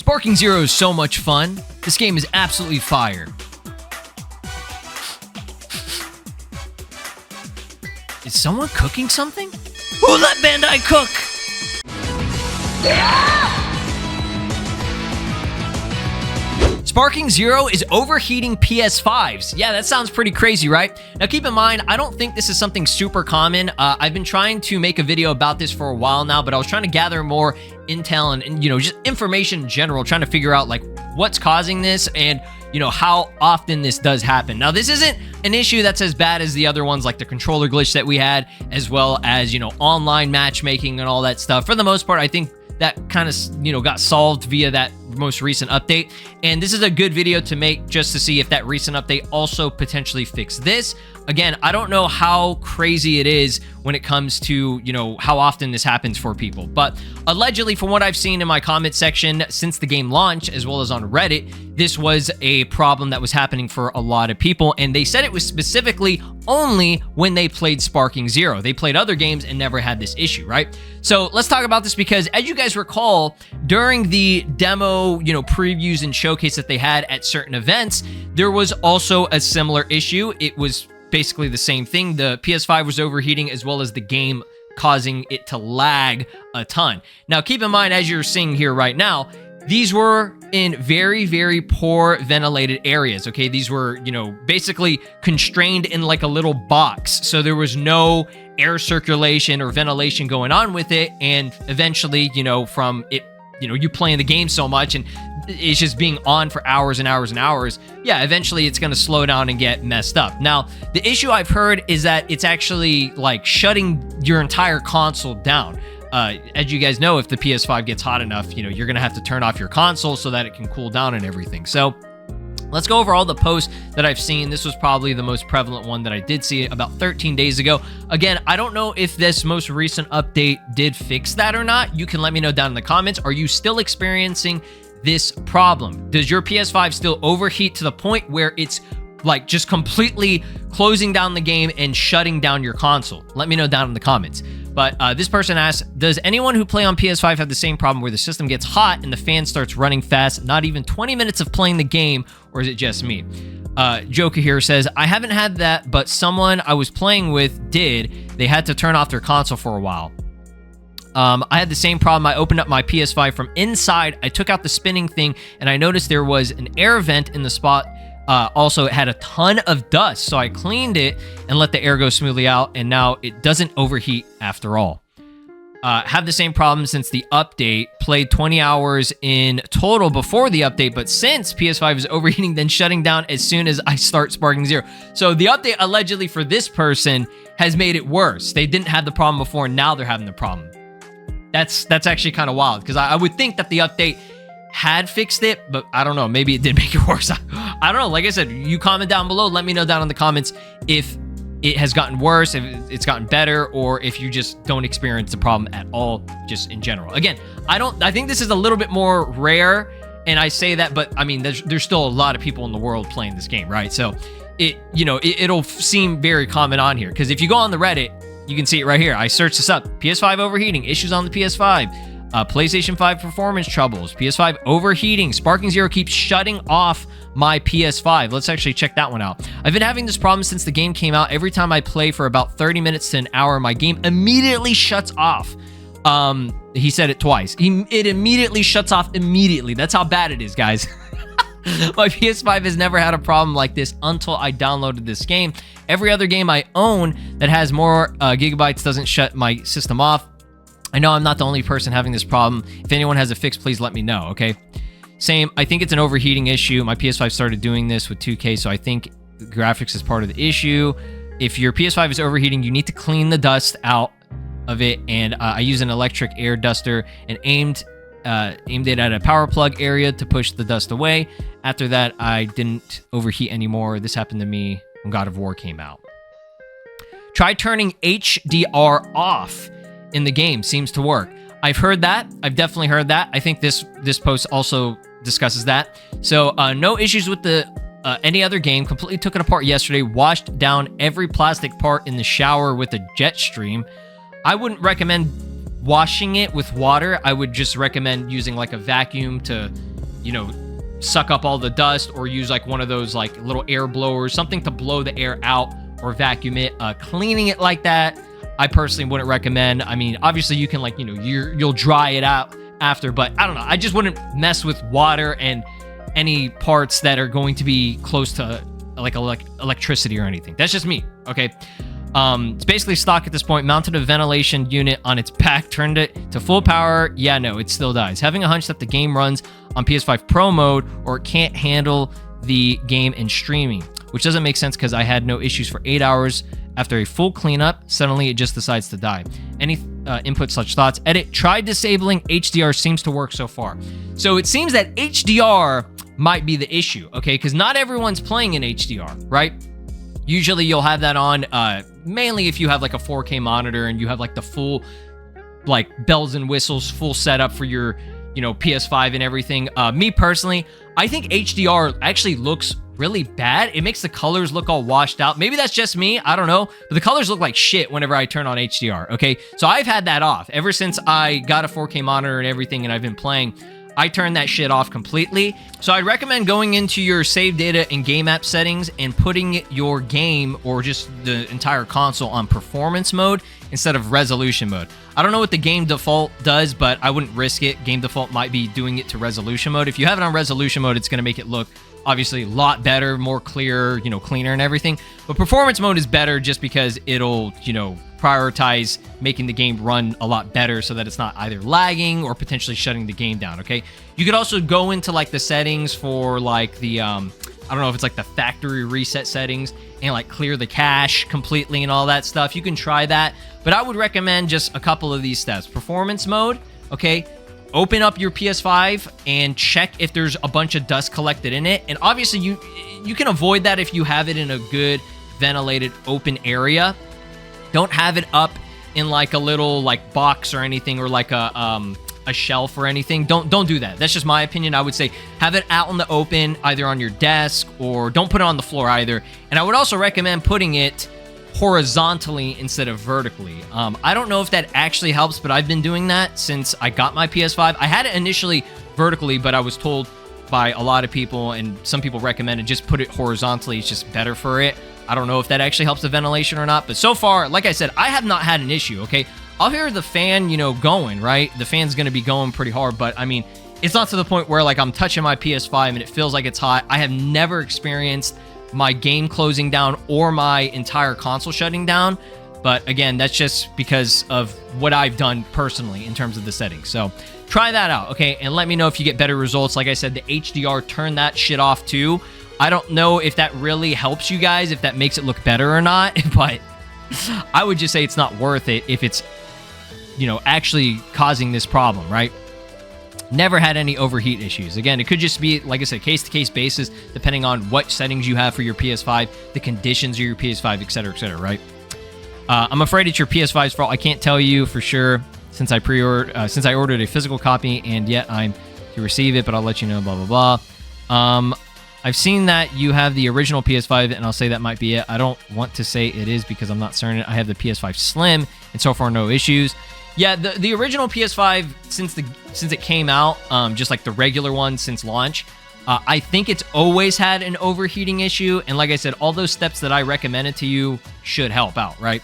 Sparking Zero is so much fun. This game is absolutely fire. Is someone cooking something? Who let Bandai cook? Sparking Zero is overheating PS5s. Yeah, that sounds pretty crazy, right? Now keep in mind, I don't think this is something super common. I've been trying to make a video about this for a while now, but I was trying to gather more intel and you know, just information in general, trying to figure out like what's causing this and you know, how often this does happen. Now, this isn't an issue that's as bad as the other ones, like the controller glitch that we had, as well as, you know, online matchmaking and all that stuff. For the most part, I think that kind of, you know, got solved via that most recent update. And this is a good video to make just to see if that recent update also potentially fixed this. Again, I don't know how crazy it is when it comes to, you know, how often this happens for people. But allegedly, from what I've seen in my comment section since the game launched, as well as on Reddit, this was a problem that was happening for a lot of people. And they said it was specifically only when they played Sparking Zero. They played other games and never had this issue, right? So let's talk about this because as you guys recall, during the demo, you know, previews and showcase that they had at certain events, there was also a similar issue. It was basically the same thing. The PS5 was overheating as well as the game causing it to lag a ton. Now, keep in mind, as you're seeing here right now, these were in very, very poor ventilated areas, okay? These were, you know, basically constrained in like a little box. So there was no air circulation or ventilation going on with it. And eventually, you know, from it, you know, you playing the game so much and it's just being on for hours and hours and hours, yeah, eventually it's going to slow down and get messed up. Now, the issue I've heard is that it's actually like shutting your entire console down. As you guys know, if the PS5 gets hot enough, you know, you're going to have to turn off your console so that it can cool down and everything. So let's go over all the posts that I've seen. This was probably the most prevalent one that I did see about 13 days ago. Again, I don't know if this most recent update did fix that or not. You can let me know down in the comments. Are you still experiencing this problem? Does your PS5 still overheat to the point where it's like just completely closing down the game and shutting down your console? Let me know down in the comments. But this person asks, does anyone who play on PS5 have the same problem where the system gets hot and the fan starts running fast, not even 20 minutes of playing the game, or is it just me? Joker here says, I haven't had that, but someone I was playing with did. They had to turn off their console for a while. I had the same problem. I opened up my PS5 from inside. I took out the spinning thing, and I noticed there was an air vent in the spot. Also, it had a ton of dust, so I cleaned it and let the air go smoothly out, and now it doesn't overheat after all. Have the same problem since the update. Played 20 hours in total before the update, but since PS5 is overheating, then shutting down as soon as I start Sparking Zero. So the update allegedly for this person has made it worse. They didn't have the problem before, and now they're having the problem. That's actually kind of wild, because I would think that the update had fixed it, but I don't know. Maybe it did make it worse. I don't know. Like I said, you comment down below. Let me know down in the comments if it has gotten worse, if it's gotten better, or if you just don't experience the problem at all, just in general. Again, I think this is a little bit more rare, and I say that, but I mean, there's still a lot of people in the world playing this game, right? So it'll seem very common on here, because if you go on the Reddit, you can see it right here. I searched this up. PS5 overheating, issues on the PS5. PlayStation 5 performance troubles, PS5 overheating, Sparking Zero keeps shutting off my PS5. Let's actually check that one out. I've been having this problem since the game came out. Every time I play for about 30 minutes to an hour, my game immediately shuts off. He said it twice. It immediately shuts off immediately. That's how bad it is, guys. My PS5 has never had a problem like this until I downloaded this game. Every other game I own that has more gigabytes doesn't shut my system off. I know I'm not the only person having this problem. If anyone has a fix, please let me know, okay? Same, I think it's an overheating issue. My PS5 started doing this with 2K, so I think the graphics is part of the issue. If your PS5 is overheating, you need to clean the dust out of it, and I use an electric air duster and aimed it at a power plug area to push the dust away. After that, I didn't overheat anymore. This happened to me when God of War came out. Try turning HDR off in the game, seems to work. I've heard that. I've definitely heard that. I think this post also discusses that. So no issues with the any other game. Completely took it apart yesterday. Washed down every plastic part in the shower with a jet stream. I wouldn't recommend washing it with water. I would just recommend using like a vacuum to you know, suck up all the dust, or use like one of those like little air blowers, something to blow the air out or vacuum it. Cleaning it like that, I personally wouldn't recommend. I mean, obviously you can like, you know, you'll dry it out after, but I don't know. I just wouldn't mess with water and any parts that are going to be close to like electricity or anything. That's just me, okay? It's basically stock at this point. Mounted a ventilation unit on its back, turned it to full power. Yeah, no, it still dies. Having a hunch that the game runs on PS5 Pro mode or it can't handle the game in streaming, which doesn't make sense because I had no issues for 8 hours. After a full cleanup, suddenly it just decides to die. Any input such thoughts? Edit, tried disabling HDR, seems to work so far. So it seems that HDR might be the issue, okay? Because not everyone's playing in HDR, right? Usually you'll have that on, mainly if you have like a 4K monitor and you have like the full, like bells and whistles, full setup for your, you know, PS5 and everything. Me personally, I think HDR actually looks really bad. It makes the colors look all washed out. Maybe that's just me, I don't know, but the colors look like shit whenever I turn on HDR, okay? So I've had that off ever since I got a 4K monitor and everything, and I've been playing. I turned that shit off completely. So I'd recommend going into your save data and game app settings and putting your game or just the entire console on performance mode instead of resolution mode. I don't know what the game default does, but I wouldn't risk it. Game default might be doing it to resolution mode. If you have it on resolution mode, it's going to make it look obviously a lot better, more clear, you know, cleaner and everything. But performance mode is better just because it'll, you know, prioritize making the game run a lot better so that it's not either lagging or potentially shutting the game down, okay? You could also go into like the settings for like the, I don't know if it's like the factory reset settings and like clear the cache completely and all that stuff. You can try that, but I would recommend just a couple of these steps. Performance mode, okay? Open up your PS5 and check if there's a bunch of dust collected in it. And obviously you can avoid that if you have it in a good ventilated open area. Don't have it up in like a little like box or anything, or like a shelf or anything. Don't do that. That's just my opinion. I would say have it out in the open, either on your desk, or don't put it on the floor either. And I would also recommend putting it horizontally instead of vertically. I don't know if that actually helps, but I've been doing that since I got my PS5. I had it initially vertically, but I was told by a lot of people, and some people recommended just put it horizontally. It's just better for it. I don't know if that actually helps the ventilation or not, but so far, like I said, I have not had an issue, okay? I'll hear the fan, you know, going, right? The fan's going to be going pretty hard, but I mean, it's not to the point where like I'm touching my PS5 and it feels like it's hot. I have never experienced my game closing down or my entire console shutting down, but again, that's just because of what I've done personally in terms of the settings. So try that out, okay? And let me know if you get better results. Like I said, the HDR, turn that shit off too. I don't know if that really helps you guys, if that makes it look better or not, but I would just say it's not worth it if it's, you know, actually causing this problem, right? Never had any overheat issues. Again, it could just be, like I said, case-to-case basis, depending on what settings you have for your PS5, the conditions of your PS5, etc., right? I'm afraid it's your PS5's fault. I can't tell you for sure since I ordered a physical copy, and yet I'm to receive it, but I'll let you know, blah, blah, blah. I've seen that you have the original PS5, and I'll say that might be it. I don't want to say it is because I'm not certain. I have the PS5 Slim, and so far no issues. Yeah, the original PS5, since it came out, just like the regular one since launch, I think it's always had an overheating issue. And like I said, all those steps that I recommended to you should help out, right?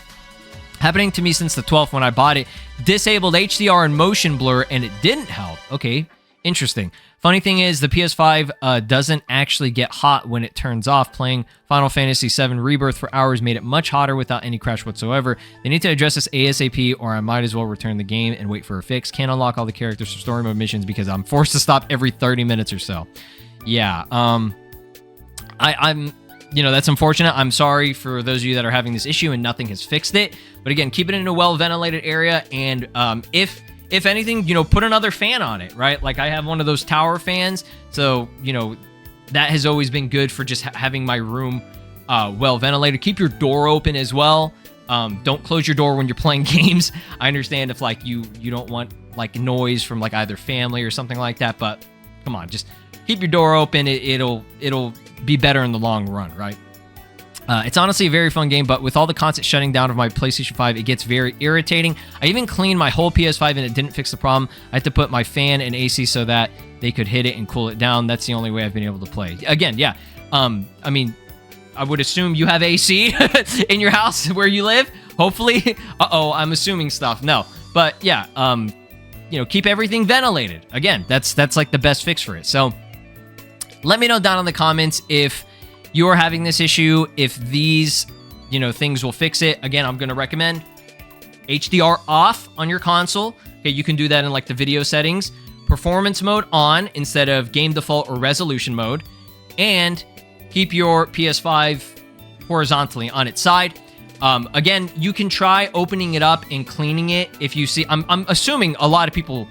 Happening to me since the 12th when I bought it. Disabled HDR and motion blur, and it didn't help. Okay, interesting. Funny thing is, the PS5 doesn't actually get hot when it turns off. Playing Final Fantasy VII Rebirth for hours made it much hotter without any crash whatsoever. They need to address this ASAP, or I might as well return the game and wait for a fix. Can't unlock all the characters for story mode missions because I'm forced to stop every 30 minutes or so. Yeah, I'm, you know, that's unfortunate. I'm sorry for those of you that are having this issue and nothing has fixed it. But again, keep it in a well-ventilated area, and if anything, you know, put another fan on it, right? Like I have one of those tower fans, so, you know, that has always been good for just having my room well ventilated. Keep your door open as well. Don't close your door when you're playing games. I understand if like you don't want like noise from like either family or something like that, but come on, just keep your door open. It'll be better in the long run, right? It's honestly a very fun game, but with all the constant shutting down of my PlayStation 5, it gets very irritating. I even cleaned my whole PS5 and it didn't fix the problem. I had to put my fan in AC so that they could hit it and cool it down. That's the only way I've been able to play. Again, yeah. I mean, I would assume you have AC in your house where you live. Hopefully. Uh-oh, I'm assuming stuff. No. But yeah, you know, keep everything ventilated. Again, that's like the best fix for it. So let me know down in the comments if you're having this issue, if these, you know, things will fix it. Again, I'm going to recommend HDR off on your console. Okay, you can do that in like the video settings. Performance mode on instead of game default or resolution mode. And keep your PS5 horizontally on its side. Again, you can try opening it up and cleaning it if you see. I'm assuming a lot of people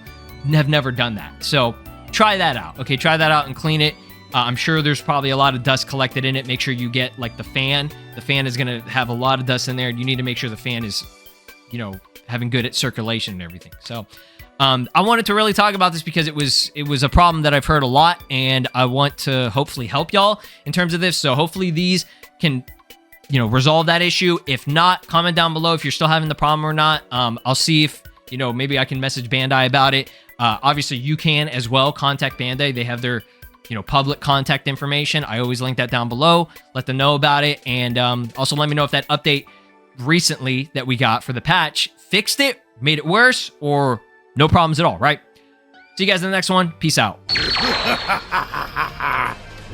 have never done that. So try that out. Okay, try that out and clean it. I'm sure there's probably a lot of dust collected in it. Make sure you get like the fan. The fan is going to have a lot of dust in there. You need to make sure the fan is, you know, having good circulation and everything. So I wanted to really talk about this because it was a problem that I've heard a lot, and I want to hopefully help y'all in terms of this. So hopefully these can, you know, resolve that issue. If not, comment down below if you're still having the problem or not. I'll see if, you know, maybe I can message Bandai about it. Obviously you can as well contact Bandai. They have their, you know, public contact information. I always link that down below. Let them know about it. And also let me know if that update recently that we got for the patch fixed it, made it worse, or no problems at all, right? See you guys in the next one. Peace out.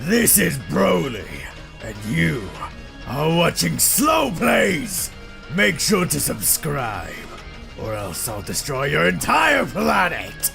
This is Broly, and you are watching SLOplays. Make sure to subscribe, or else I'll destroy your entire planet.